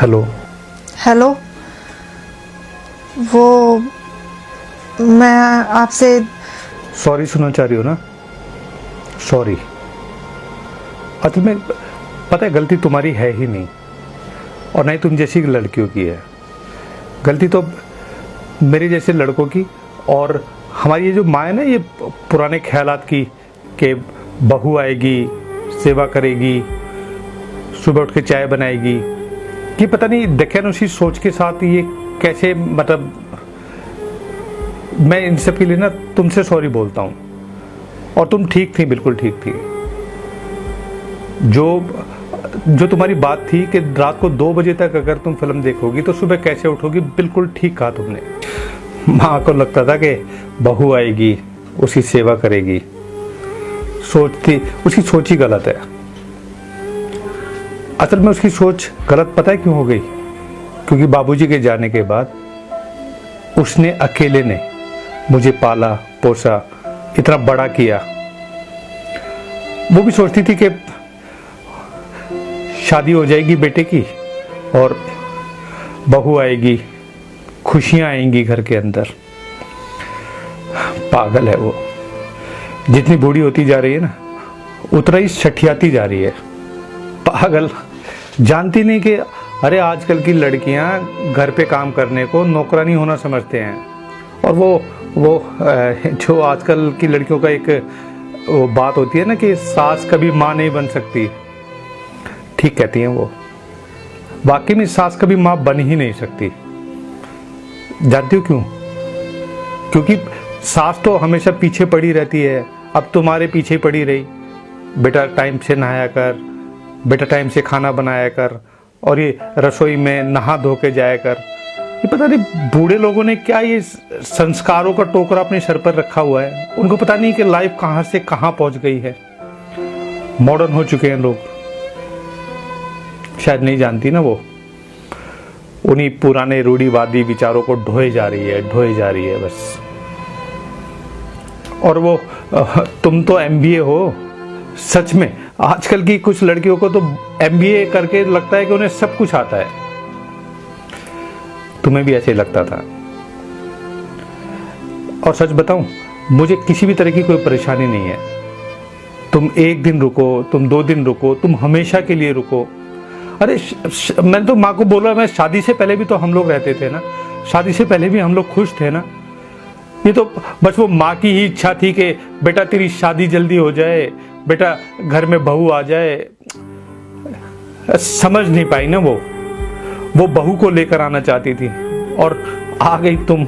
Hello. Hello. वो मैं आपसे सॉरी सुनना चाह रही हो ना? सॉरी। असल में पता है, गलती तुम्हारी है ही नहीं, और नहीं तुम जैसी लड़कियों की है। गलती तो मेरे जैसे लड़कों की, और हमारी ये जो माँ है ना, ये पुराने ख्यालात की कि बहू आएगी, सेवा करेगी, सुबह उठ के चाय बनाएगी, कि पता नहीं देखे ना उसी सोच के साथ ये कैसे, मतलब मैं इन सब के लिए ना तुमसे सॉरी बोलता हूँ। और तुम ठीक थी, बिल्कुल ठीक थी। जो तुम्हारी बात थी कि रात को 2 बजे तक अगर तुम फिल्म देखोगी तो सुबह कैसे उठोगी, बिल्कुल ठीक कहा तुमने। माँ को लगता था कि बहू आएगी, उसकी सेवा करेगी, उसकी सोच ही गलत है। असल में उसकी सोच गलत पता है क्यों हो गई? क्योंकि बाबूजी के जाने के बाद उसने अकेले ने मुझे पाला पोसा, इतना बड़ा किया। वो भी सोचती थी कि शादी हो जाएगी बेटे की और बहू आएगी, खुशियां आएंगी घर के अंदर। पागल है वो। जितनी बूढ़ी होती जा रही है ना, उतना ही सठियाती जा रही है। पागल। जानती नहीं कि अरे आजकल की लड़कियां घर पे काम करने को नौकरानी होना समझते हैं। और वो जो आजकल की लड़कियों का एक वो बात होती है ना कि सास कभी माँ नहीं बन सकती, ठीक कहती हैं वो। वाकई में सास कभी माँ बन ही नहीं सकती। जानती हो क्यों? क्योंकि सास तो हमेशा पीछे पड़ी रहती है। अब तुम्हारे पीछे पड़ी रही, बेटा टाइम से नहाया कर, बेटा टाइम से खाना बनाया कर, और ये रसोई में नहा धो के जाया कर। ये पता नहीं बूढ़े लोगों ने क्या ये संस्कारों का टोकरा अपने सर पर रखा हुआ है। उनको पता नहीं कि लाइफ कहां से कहां पहुंच गई है। मॉडर्न हो चुके हैं लोग, शायद नहीं जानती ना वो। उन्हीं पुराने रूढ़िवादी विचारों को ढोए जा रही है बस। और वो तुम तो एमबीए हो। सच में आजकल की कुछ लड़कियों को तो एमबीए करके लगता है कि उन्हें सब कुछ आता है। तुम्हें भी ऐसे लगता था। और सच बताऊं, मुझे किसी भी तरह की कोई परेशानी नहीं है। तुम 1 दिन रुको, तुम 2 दिन रुको, तुम हमेशा के लिए रुको। अरे मैंने तो माँ को बोला, मैं शादी से पहले भी तो हम लोग रहते थे ना, शादी से पहले भी हम लोग खुश थे ना। ये तो बस वो माँ की ही इच्छा थी कि बेटा तेरी शादी जल्दी हो जाए, बेटा घर में बहू आ जाए। समझ नहीं पाई ना वो बहू को लेकर आना चाहती थी, और आ गई तुम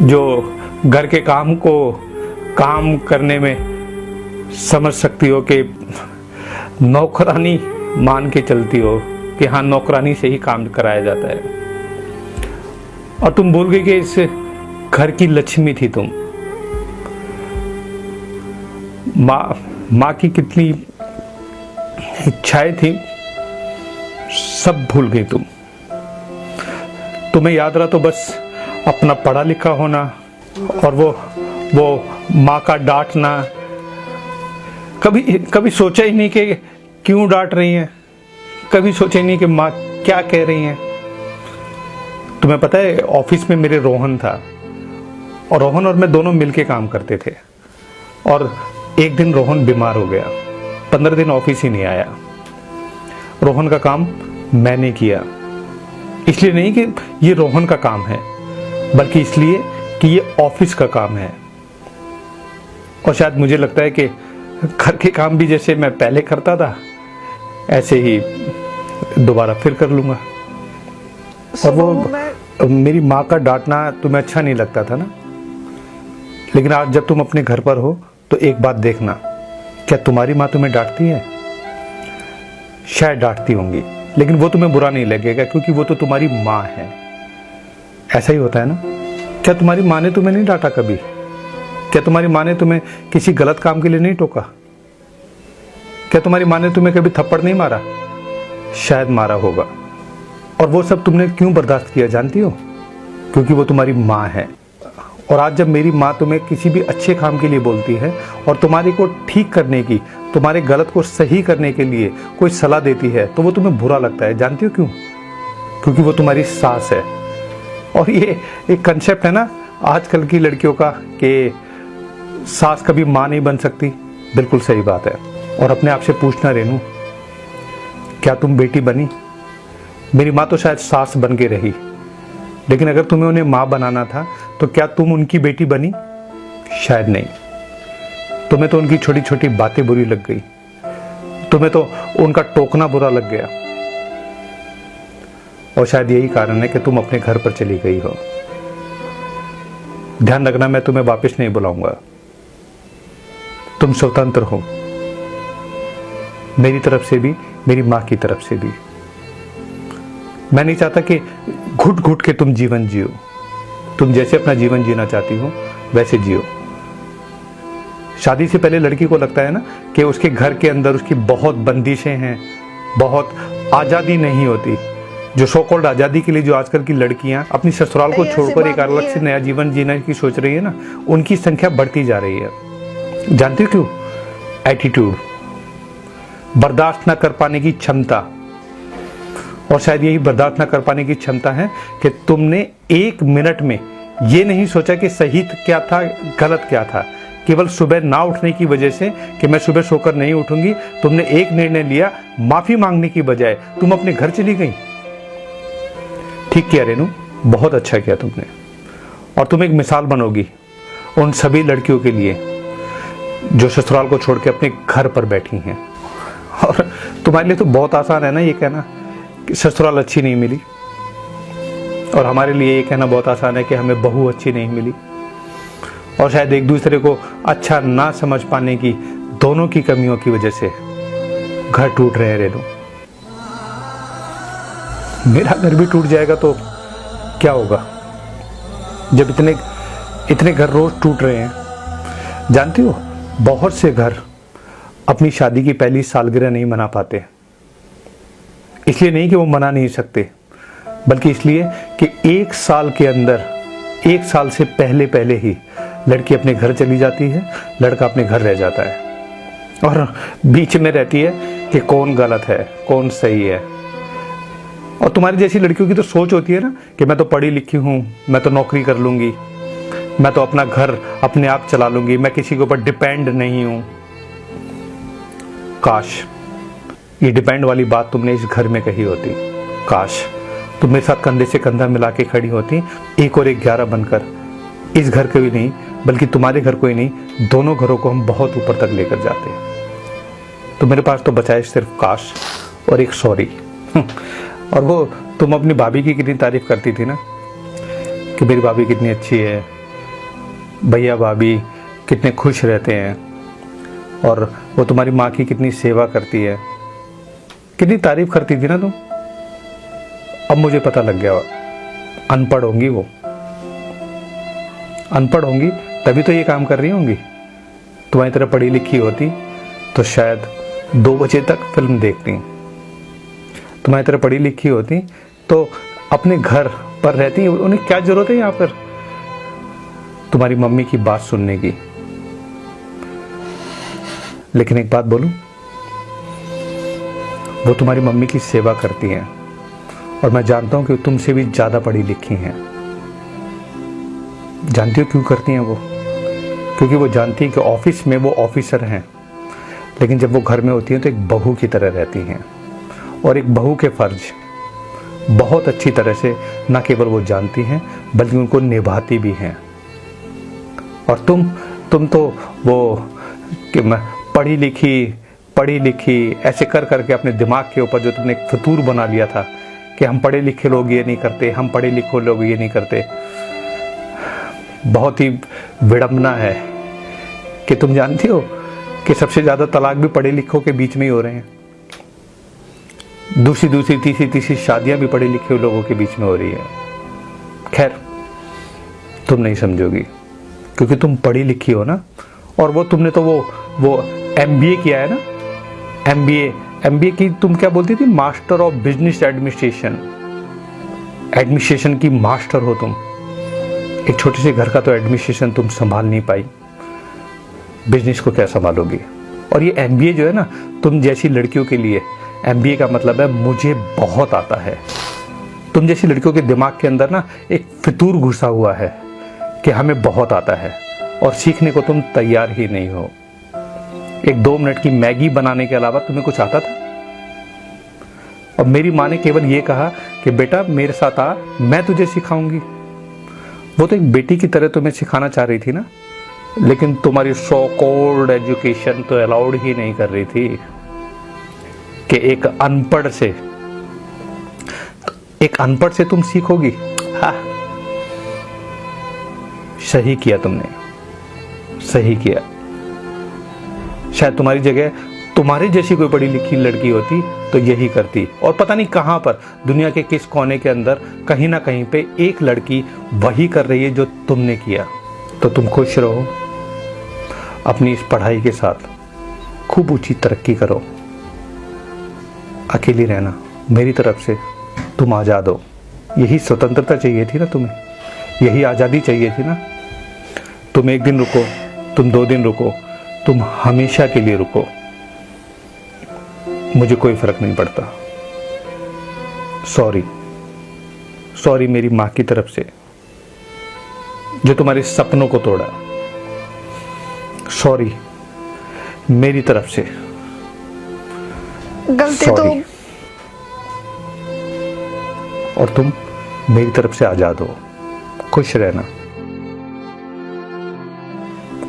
जो घर के काम को काम करने में समझ सकती हो कि नौकरानी मान के चलती हो कि हाँ नौकरानी से ही काम कराया जाता है। और तुम भूल गई कि इस घर की लक्ष्मी थी तुम। माँ की कितनी इच्छाएं थी, सब भूल गई तुम। तुम्हें याद रहा तो बस अपना पढ़ा लिखा होना, और वो माँ का डांटना। कभी सोचा ही नहीं कि क्यों डांट रही हैं, कभी सोचा ही नहीं कि माँ क्या कह रही हैं। तुम्हें पता है, ऑफिस में मेरे रोहन था, और रोहन और मैं दोनों मिलके काम करते थे। और एक दिन रोहन बीमार हो गया, 15 दिन ऑफिस ही नहीं आया। रोहन का काम मैंने किया, इसलिए नहीं कि ये रोहन का काम है, बल्कि इसलिए कि ये ऑफिस का काम है। और शायद मुझे लगता है कि घर के काम भी जैसे मैं पहले करता था, ऐसे ही दोबारा फिर कर लूंगा। और वो मेरी माँ का डांटना तुम्हें अच्छा नहीं लगता था ना, लेकिन आज जब तुम अपने घर पर हो तो एक बात देखना, क्या तुम्हारी माँ तुम्हें डांटती है? शायद डांटती होंगी, लेकिन वो तुम्हें बुरा नहीं लगेगा, क्योंकि वो तो तुम्हारी माँ है। ऐसा ही होता है ना? क्या तुम्हारी माँ ने तुम्हें नहीं डांटा कभी? क्या तुम्हारी माँ ने तुम्हें किसी गलत काम के लिए नहीं टोका? क्या तुम्हारी माँ ने तुम्हें कभी थप्पड़ नहीं मारा? शायद मारा होगा। और वो सब तुमने क्यों बर्दाश्त किया जानती हो? क्योंकि वो तुम्हारी माँ है। और आज जब मेरी माँ तुम्हें किसी भी अच्छे काम के लिए बोलती है और तुम्हारे को ठीक करने की, तुम्हारे गलत को सही करने के लिए कोई सलाह देती है, तो वो तुम्हें बुरा लगता है। जानती हो क्यों? क्योंकि वो तुम्हारी सास है। और ये एक कंसेप्ट है ना आजकल की लड़कियों का कि सास कभी माँ नहीं बन सकती। बिल्कुल सही बात है। और अपने आप से पूछना रेनू, क्या तुम बेटी बनी? मेरी माँ तो शायद सास बन के रही, लेकिन अगर तुम्हें उन्हें माँ बनाना था तो क्या तुम उनकी बेटी बनी? शायद नहीं। तुम्हें तो उनकी छोटी छोटी बातें बुरी लग गई, तुम्हें तो उनका टोकना बुरा लग गया, और शायद यही कारण है कि तुम अपने घर पर चली गई हो। ध्यान रखना, मैं तुम्हें वापस नहीं बुलाऊंगा। तुम स्वतंत्र हो, मेरी तरफ से भी, मेरी माँ की तरफ से भी। मैं नहीं चाहता कि घुट घुट के तुम जीवन जियो। तुम जैसे अपना जीवन जीना चाहती हो वैसे जियो। शादी से पहले लड़की को लगता है ना कि उसके घर के अंदर उसकी बहुत बंदिशें हैं, बहुत आज़ादी नहीं होती। जो सो कॉल्ड आज़ादी के लिए जो आजकल की लड़कियां अपनी ससुराल को छोड़कर एक अलग से नया जीवन जीने की सोच रही है ना, उनकी संख्या बढ़ती जा रही है। जानती हो क्यों? एटीट्यूड, बर्दाश्त न कर पाने की क्षमता। और शायद यही बर्दाश्त न कर पाने की क्षमता है कि तुमने एक मिनट में ये नहीं सोचा कि सही क्या था, गलत क्या था। केवल सुबह ना उठने की वजह से कि मैं सुबह सोकर नहीं उठूंगी, तुमने एक निर्णय लिया, माफी मांगने की बजाय तुम अपने घर चली गई। ठीक किया रेनू, बहुत अच्छा किया तुमने। और तुम एक मिसाल बनोगी उन सभी लड़कियों के लिए जो ससुराल को छोड़ के अपने घर पर बैठी हैं। और तुम्हारे लिए तो बहुत आसान है ना ये कहना कि ससुराल अच्छी नहीं मिली, और हमारे लिए ये कहना बहुत आसान है कि हमें बहू अच्छी नहीं मिली। और शायद एक दूसरे को अच्छा ना समझ पाने की दोनों की कमियों की वजह से घर टूट रहे हैं रेनू। मेरा घर भी टूट जाएगा तो क्या होगा, जब इतने घर रोज टूट रहे हैं। जानती हो, बहुत से घर अपनी शादी की पहली सालगिरह नहीं मना पाते। इसलिए नहीं कि वो मना नहीं सकते, बल्कि इसलिए कि एक साल के अंदर, एक साल से पहले ही लड़की अपने घर चली जाती है, लड़का अपने घर रह जाता है, और बीच में रहती है कि कौन गलत है कौन सही है। और तुम्हारी जैसी लड़कियों की तो सोच होती है ना कि मैं तो पढ़ी लिखी हूं, मैं तो नौकरी कर लूंगी, मैं तो अपना घर अपने आप चला लूंगी, मैं किसी के ऊपर डिपेंड नहीं हूं। काश ये डिपेंड वाली बात तुमने इस घर में कही होती। काश तुम मेरे साथ कंधे से कंधा मिला के खड़ी होती, एक और एक 11 बनकर। इस घर को ही नहीं, बल्कि तुम्हारे घर को ही नहीं, दोनों घरों को हम बहुत ऊपर तक लेकर जाते। तो मेरे पास तो बचा है सिर्फ काश और एक सॉरी। और वो तुम अपनी भाभी की कितनी तारीफ करती थी ना कि मेरी भाभी कितनी अच्छी है, भैया भाभी कितने खुश रहते हैं, और वो तुम्हारी माँ की कितनी सेवा करती है, कितनी तारीफ करती थी ना तुम। अब मुझे पता लग गया, अनपढ़ होंगी वो, अनपढ़ होंगी तभी तो ये काम कर रही होंगी। तुम्हारी तरह पढ़ी लिखी होती तो शायद 2 बजे तक फिल्म देखती, तुम्हारी तरह पढ़ी लिखी होती तो अपने घर पर रहती। उन्हें क्या जरूरत है यहाँ पर तुम्हारी मम्मी की बात सुनने की। लेकिन एक बात बोलूं, वो तुम्हारी मम्मी की सेवा करती हैं, और मैं जानता हूं कि तुमसे भी ज्यादा पढ़ी लिखी हैं। जानती हो क्यों करती हैं वो? क्योंकि वो जानती है कि ऑफिस में वो ऑफिसर हैं, लेकिन जब वो घर में होती हैं तो एक बहू की तरह रहती हैं, और एक बहू के फर्ज बहुत अच्छी तरह से न केवल वो जानती हैं बल्कि उनको निभाती भी हैं। और तुम तो वो कि मैं पढ़ी लिखी ऐसे कर करके अपने दिमाग के ऊपर जो तुमने एक फितूर बना लिया था कि हम पढ़े लिखे लोग ये नहीं करते, हम पढ़े लिखे लोग ये नहीं करते। बहुत ही विडंबना है कि तुम जानती हो कि सबसे ज्यादा तलाक भी पढ़े लिखों के बीच में ही हो रहे हैं। दूसरी तीसरी शादियां भी पढ़े लिखे लोगों के बीच में हो रही है। खैर, तुम नहीं समझोगी क्योंकि तुम पढ़ी लिखी हो ना, और वो तुमने तो वो MBA किया है ना। MBA की तुम क्या बोलती थी? मास्टर ऑफ बिजनेस एडमिनिस्ट्रेशन की मास्टर हो तुम। एक छोटे से घर का तो एडमिनिस्ट्रेशन तुम संभाल नहीं पाई, बिजनेस को क्या संभालोगी? और ये एमबीए जो है ना, तुम जैसी लड़कियों के लिए एमबीए का मतलब है मुझे बहुत आता है। तुम जैसी लड़कियों के दिमाग के अंदर ना एक फितूर घुसा हुआ है कि हमें बहुत आता है, और सीखने को तुम तैयार ही नहीं हो। एक 2 मिनट की मैगी बनाने के अलावा तुम्हें कुछ आता था? और मेरी माँ ने केवल ये कहा कि बेटा मेरे साथ आ, मैं तुझे सिखाऊंगी। वो तो एक बेटी की तरह तुम्हें सिखाना चाह रही थी ना, लेकिन तुम्हारी सो कॉल्ड एजुकेशन तो अलाउड ही नहीं कर रही थी कि एक अनपढ़ से तुम सीखोगी। हाँ, सही किया तुमने, सही किया। शायद तुम्हारी जगह तुम्हारी जैसी कोई पढ़ी लिखी लड़की होती तो यही करती, और पता नहीं कहां पर दुनिया के किस कोने के अंदर कहीं ना कहीं पे एक लड़की वही कर रही है जो तुमने किया। तो तुम खुश रहो अपनी इस पढ़ाई के साथ, खूब ऊंची तरक्की करो, अकेली रहना। मेरी तरफ से तुम आज़ाद हो। यही स्वतंत्रता चाहिए थी ना तुम्हें, यही आज़ादी चाहिए थी ना। तुम 1 दिन रुको, तुम 2 दिन रुको, तुम हमेशा के लिए रुको, मुझे कोई फर्क नहीं पड़ता। सॉरी मेरी माँ की तरफ से जो तुम्हारे सपनों को तोड़ा। सॉरी मेरी तरफ से, गलती तो सॉरी। और तुम मेरी तरफ से आजाद हो। खुश रहना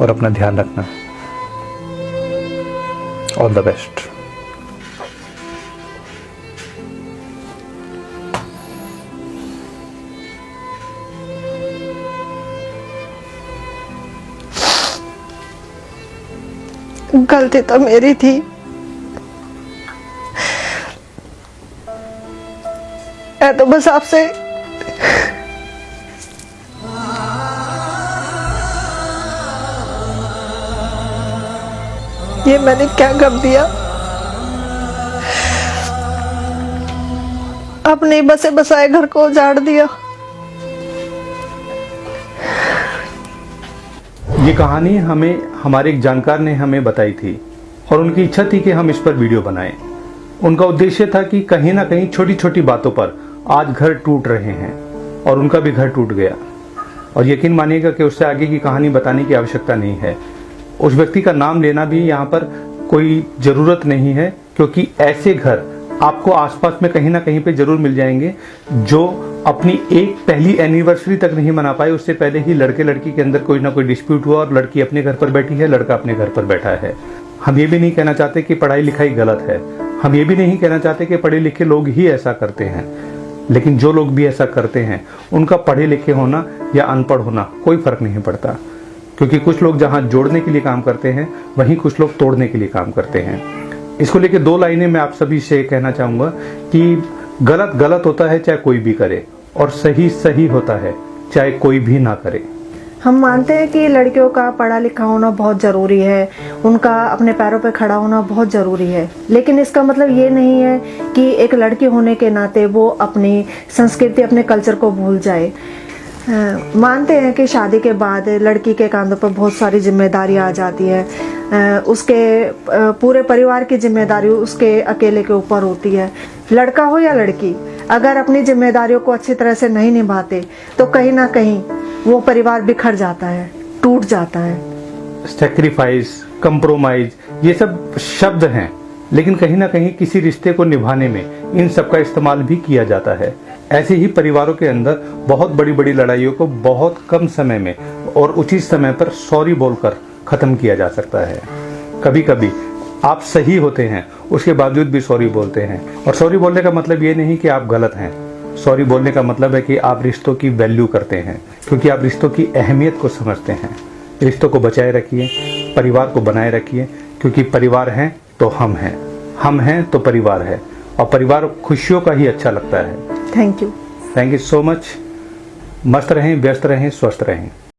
और अपना ध्यान रखना। All the best. गलती तो मेरी थी। मैं तो बस आपसे ये मैंने क्या कर दिया? अपने बसे बसाए घर को उजाड़ दिया। ये कहानी हमें हमारे एक जानकार ने हमें बताई थी, और उनकी इच्छा थी कि हम इस पर वीडियो बनाएं। उनका उद्देश्य था कि कहीं ना कहीं छोटी छोटी बातों पर आज घर टूट रहे हैं, और उनका भी घर टूट गया। और यकीन मानिएगा कि उससे आगे की कहानी बताने की आवश्यकता नहीं है। उस व्यक्ति का नाम लेना भी यहाँ पर कोई ज़रूरत नहीं है, क्योंकि ऐसे घर आपको आसपास में कहीं ना कहीं पे जरूर मिल जाएंगे जो अपनी एक पहली एनिवर्सरी तक नहीं मना पाए, उससे पहले ही लड़के लड़की के अंदर कोई ना कोई डिस्प्यूट हुआ और लड़की अपने घर पर बैठी है, लड़का अपने घर पर बैठा है। हम ये भी नहीं कहना चाहते कि पढ़ाई लिखाई गलत है, हम ये भी नहीं कहना चाहते कि पढ़े लिखे लोग ही ऐसा करते हैं, लेकिन जो लोग भी ऐसा करते हैं उनका पढ़े लिखे होना या अनपढ़ होना कोई फर्क नहीं पड़ता, क्योंकि कुछ लोग जहां जोड़ने के लिए काम करते हैं वहीं कुछ लोग तोड़ने के लिए काम करते हैं। इसको लेके 2 लाइनें मैं आप सभी से कहना चाहूंगा कि गलत गलत होता है चाहे कोई भी करे, और सही सही होता है चाहे कोई भी ना करे। हम मानते हैं कि लड़कियों का पढ़ा लिखा होना बहुत ज़रूरी है, उनका अपने पैरों पर खड़ा होना बहुत ज़रूरी है, लेकिन इसका मतलब ये नहीं है कि एक लड़की होने के नाते वो अपनी संस्कृति अपने कल्चर को भूल जाए। मानते हैं कि शादी के बाद लड़की के कांधों पर बहुत सारी जिम्मेदारी आ जाती है, उसके पूरे परिवार की जिम्मेदारी उसके अकेले के ऊपर होती है। लड़का हो या लड़की, अगर अपनी जिम्मेदारियों को अच्छी तरह से नहीं निभाते तो कहीं ना कहीं वो परिवार बिखर जाता है, टूट जाता है। सैक्रिफाइस, कंप्रोमाइज, ये सब शब्द हैं, लेकिन कहीं ना कहीं किसी रिश्ते को निभाने में इन सब का इस्तेमाल भी किया जाता है। ऐसे ही परिवारों के अंदर बहुत बड़ी बड़ी लड़ाइयों को बहुत कम समय में और उचित समय पर सॉरी बोलकर खत्म किया जा सकता है। कभी कभी आप सही होते हैं, उसके बावजूद भी सॉरी बोलते हैं, और सॉरी बोलने का मतलब ये नहीं कि आप गलत हैं। सॉरी बोलने का मतलब है कि आप रिश्तों की वैल्यू करते हैं, क्योंकि आप रिश्तों की अहमियत को समझते हैं। रिश्तों को बचाए रखिए, परिवार को बनाए रखिए, क्योंकि परिवार हैं तो हम हैं तो परिवार है, और परिवार खुशियों का ही अच्छा लगता है। Thank you so much. मस्त रहें, व्यस्त रहें, स्वस्थ रहें।